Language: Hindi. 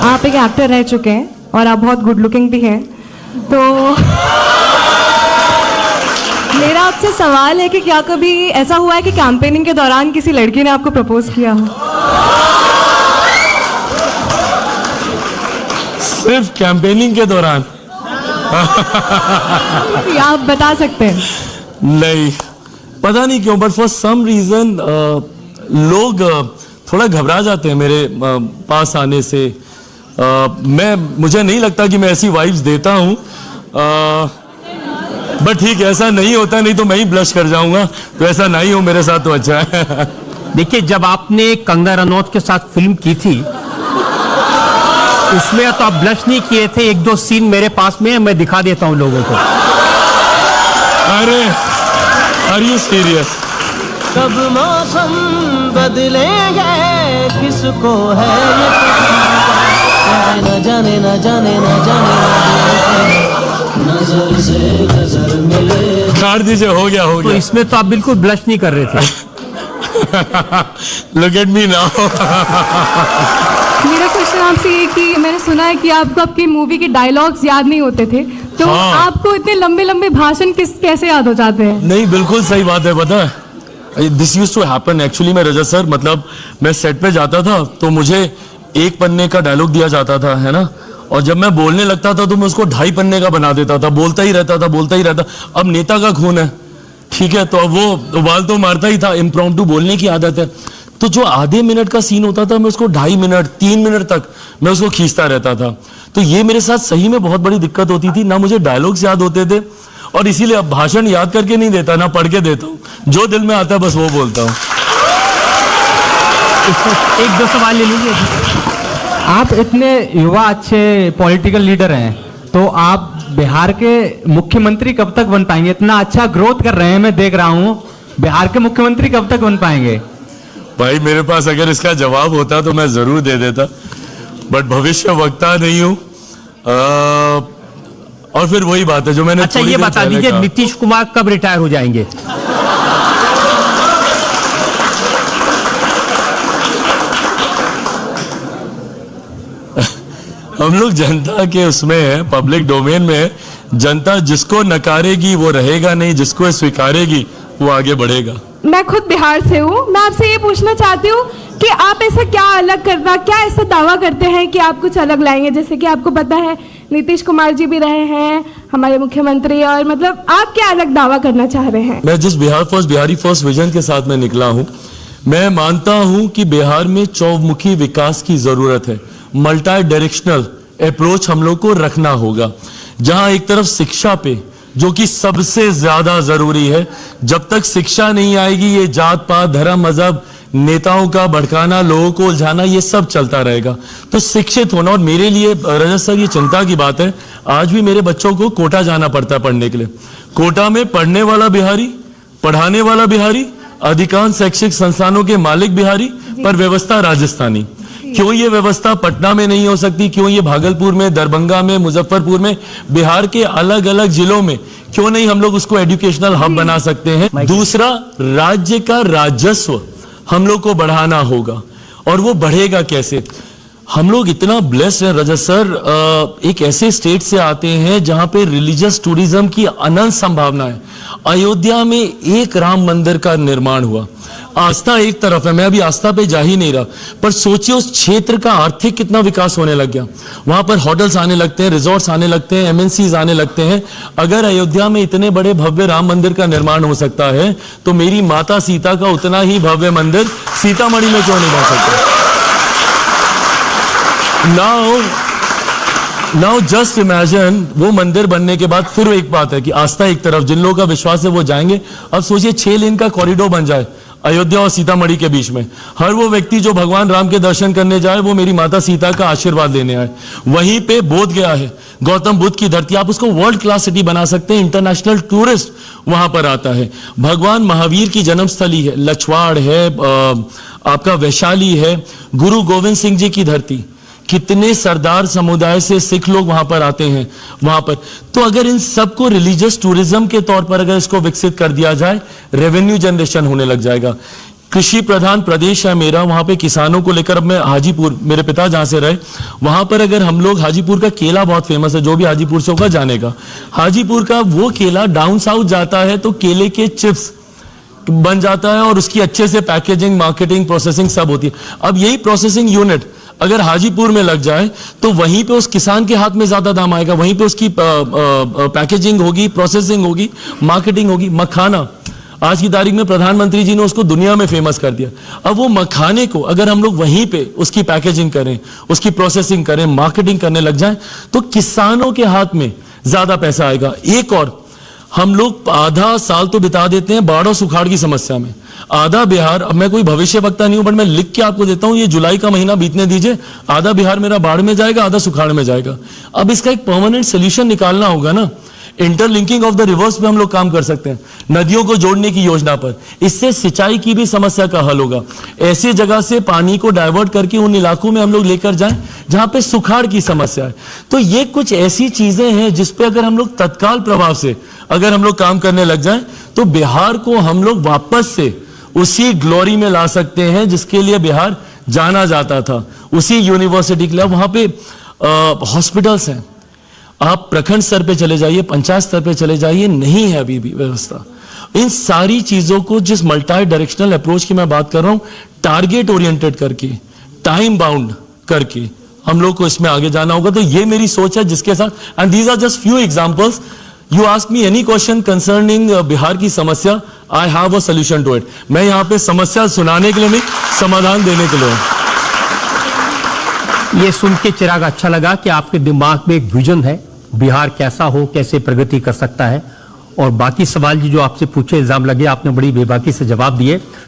आप एक एक्टर रह चुके हैं और आप बहुत गुड लुकिंग भी हैं, तो मेरा आपसे सवाल है कि क्या कभी ऐसा हुआ है कि कैंपेनिंग के दौरान किसी लड़की ने आपको प्रपोज किया हो? सिर्फ कैंपेनिंग के दौरान? आप बता सकते हैं। नहीं, पता नहीं क्यों, बट फॉर सम रीजन लोग थोड़ा घबरा जाते हैं मेरे पास आने से। मुझे नहीं लगता कि मैं ऐसी वाइब्स देता हूँ, बट ठीक है, ऐसा नहीं होता, नहीं तो मैं ही ब्लश कर जाऊंगा, तो ऐसा नहीं हो मेरे साथ तो अच्छा है। देखिए, जब आपने कंगना रनौत के साथ फिल्म की थी उसमें तो आप ब्लश नहीं किए थे। एक दो सीन मेरे पास में, मैं दिखा देता हूं लोगों को। अरे आर यू सीरियस? कब मौसम बदलेंगे किसको है ये, न जाने न जाने न जाने, नजर से नजर मिले। काट दीजिए, हो गया हो तो गया। इसमें तो आप बिल्कुल ब्लश नहीं कर रहे थे। Look at me now. मेरा क्वेश्चन आपसे ये कि मैंने सुना है कि आपको आपकी मूवी के डायलॉग्स याद नहीं होते थे, तो हाँ। आपको इतने लंबे लंबे भाषण कैसे याद हो जाते हैं? नहीं, बिल्कुल सही बात है, पता है this used to happen actually में रजत सर। मतलब मैं सेट पे जाता था तो मुझे 1 पन्ने का डायलॉग दिया जाता था, है ना, और जब मैं बोलने लगता था तो मैं उसको 2.5 पन्ने का बना देता था, बोलता ही रहता। अब नेता का खून है, ठीक है, तो अब वो उबाल तो मारता ही था, इम्प्रॉम्प्टू बोलने की आदत है, तो जो आधे मिनट का सीन होता था मैं उसको 2.5 मिनट 3 मिनट तक मैं उसको खींचता रहता था। तो ये मेरे साथ सही में बहुत बड़ी दिक्कत होती थी, ना मुझे डायलॉग्स याद होते थे, और इसीलिए अब भाषण याद करके नहीं देता, ना पढ़ के देता हूँ, जो दिल में आता है बस वो बोलता हूँ। एक दो सवाल ले लीजिए। आप इतने युवा अच्छे पॉलिटिकल लीडर हैं, तो आप बिहार के मुख्यमंत्री कब तक बन पाएंगे? इतना अच्छा ग्रोथ कर रहे हैं, मैं देख रहा हूं, बिहार के मुख्यमंत्री कब तक बन पाएंगे? भाई मेरे पास अगर इसका जवाब होता तो मैं जरूर दे देता, बट भविष्य वक्ता नहीं हूं। और फिर वही बात है जो मैंने अच्छा, ये बता दीजिए, नीतीश कुमार कब रिटायर हो जाएंगे? हम लोग जनता के उसमें है, पब्लिक डोमेन में है। जनता जिसको नकारेगी वो रहेगा नहीं, जिसको स्वीकारेगी वो आगे बढ़ेगा। मैं खुद बिहार से हूँ, मैं आपसे ये पूछना चाहती हूँ कि आप ऐसा क्या अलग करना, क्या ऐसा दावा करते हैं कि आप कुछ अलग लाएंगे? जैसे कि आपको पता है नीतीश कुमार जी भी रहे हैं हमारे मुख्यमंत्री, और मतलब आप क्या अलग दावा करना चाह रहे हैं? मैं जिस बिहारी फर्स्ट विजन के साथ मैं निकला हूं, मैं मानता हूं कि बिहार में चौमुखी विकास की जरूरत है। मल्टी डायरेक्शनल अप्रोच हम लोग को रखना होगा, जहां एक तरफ शिक्षा पे, जो कि सबसे ज्यादा जरूरी है, जब तक शिक्षा नहीं आएगी ये जात पात धर्म मजहब नेताओं का भड़काना, लोगों को उलझाना, ये सब चलता रहेगा। तो शिक्षित होना, और मेरे लिए रजत सर ये चिंता की बात है, आज भी मेरे बच्चों को कोटा जाना पड़ता है पढ़ने के लिए। कोटा में पढ़ने वाला बिहारी, पढ़ाने वाला बिहारी, अधिकांश शैक्षिक संस्थानों के मालिक बिहारी, पर व्यवस्था राजस्थानी। क्यों ये व्यवस्था पटना में नहीं हो सकती? क्यों ये भागलपुर में, दरभंगा में, मुजफ्फरपुर में, बिहार के अलग अलग जिलों में क्यों नहीं हम लोग उसको एजुकेशनल हब बना सकते हैं? दूसरा, राज्य का राजस्व हम लोग को बढ़ाना होगा, और वो बढ़ेगा कैसे? हम लोग इतना ब्लेस्ड हैं रजत सर, एक ऐसे स्टेट से आते हैं जहां पे रिलीजियस टूरिज्म की अनंत संभावना है। अयोध्या में एक राम मंदिर का निर्माण हुआ, आस्था एक तरफ है, मैं अभी आस्था पे जा ही नहीं रहा, पर सोचिए उस क्षेत्र का आर्थिक कितना विकास होने लग गया। वहां पर होटल्स आने लगते हैं, रिजॉर्ट्स आने लगते हैं, एमएनसीज आने लगते हैं। अगर अयोध्या में इतने बड़े भव्य राम मंदिर का निर्माण हो सकता है, तो मेरी माता सीता का उतना ही भव्य मंदिर सीतामढ़ी में क्यों नहीं बन सकता? नाउ जस्ट इमेजिन, वो मंदिर बनने के बाद फिर एक बात है कि आस्था एक तरफ, जिन लोगों का विश्वास है वो जाएंगे। अब सोचिए 6 लेन का कॉरिडोर बन जाए अयोध्या और सीतामढ़ी के बीच में, हर वो व्यक्ति जो भगवान राम के दर्शन करने जाए वो मेरी माता सीता का आशीर्वाद लेने आए। वहीं पे बोध गया है, गौतम बुद्ध की धरती, आप उसको वर्ल्ड क्लास सिटी बना सकते हैं, इंटरनेशनल टूरिस्ट वहां पर आता है। भगवान महावीर की जन्मस्थली है, लछवाड़ है, आपका वैशाली है, गुरु गोविंद सिंह जी की धरती, कितने सरदार समुदाय से सिख लोग वहां पर आते हैं वहां पर। तो अगर इन सबको रिलीजियस टूरिज्म के तौर पर अगर इसको विकसित कर दिया जाए, रेवेन्यू जनरेशन होने लग जाएगा। कृषि प्रधान प्रदेश है मेरा, वहां पे किसानों को लेकर, अब मैं हाजीपुर, मेरे पिता जहां से रहे, वहां पर अगर हम लोग, हाजीपुर का केला बहुत फेमस है, जो भी हाजीपुर से होगा जानेगा। हाजीपुर का वो केला डाउन साउथ जाता है तो केले के चिप्स बन जाता है और उसकी अच्छे से पैकेजिंग, मार्केटिंग, प्रोसेसिंग सब होती है। अब यही प्रोसेसिंग यूनिट अगर हाजीपुर में लग जाए तो वहीं पे उस किसान के हाथ में ज्यादा दाम आएगा, वहीं पे उसकी पैकेजिंग होगी, प्रोसेसिंग होगी, मार्केटिंग होगी। मखाना आज की तारीख में प्रधानमंत्री जी ने उसको दुनिया में फेमस कर दिया। अब वो मखाने को अगर हम लोग वहीं पे उसकी पैकेजिंग करें, उसकी प्रोसेसिंग करें, मार्केटिंग करने लग जाएं तो किसानों के हाथ में ज्यादा पैसा आएगा। एक और, हम लोग आधा साल तो बिता देते हैं बाढ़ और सुखाड़ की समस्या में। आधा बिहार, अब मैं कोई भविष्य वक्ता नहीं हूं, बट मैं लिख के आपको देता हूं, ये जुलाई का महीना बीतने दीजिए, आधा बिहार मेरा बाढ़ में जाएगा, आधा सुखाड़ में जाएगा। अब इसका एक परमानेंट सोल्यूशन निकालना होगा ना। इंटरलिंकिंग ऑफ द रिवर्स पे हम लोग काम कर सकते हैं, नदियों को जोड़ने की योजना पर। इससे सिंचाई की भी समस्या का हल होगा। ऐसी जगह से पानी को डाइवर्ट करके उन इलाकों में हम लोग लेकर जाएं जहां पे सुखाड़ की समस्या है। तो ये कुछ ऐसी चीजें हैं जिसपे अगर हम लोग तत्काल प्रभाव से अगर हम लोग काम करने लग जाएं तो बिहार को हम लोग वापस से उसी ग्लोरी में ला सकते हैं जिसके लिए बिहार जाना जाता था, उसी यूनिवर्सिटी के लिए। वहां पे हॉस्पिटल्स हैं, आप प्रखंड स्तर पे चले जाइए, पंचायत स्तर पे चले जाइए, नहीं है अभी भी व्यवस्था। इन सारी चीजों को, जिस मल्टी डायरेक्शनल अप्रोच की मैं बात कर रहा हूं, टारगेट ओरिएंटेड करके, टाइम बाउंड करके हम लोग को इसमें आगे जाना होगा। तो ये मेरी सोच है जिसके साथ, and these are just few examples. You ask me any question concerning Bihar की समस्या, I have a solution to it. मैं यहाँ पे समस्या सुनाने के लिए नहीं, समाधान देने के लिए हूं। ये सुन के चिराग अच्छा लगा कि आपके दिमाग में एक विजन है, बिहार कैसा हो, कैसे प्रगति कर सकता है। और बाकी सवाल जो आपसे पूछे, इल्जाम लगे, आपने बड़ी बेबाकी से जवाब दिए।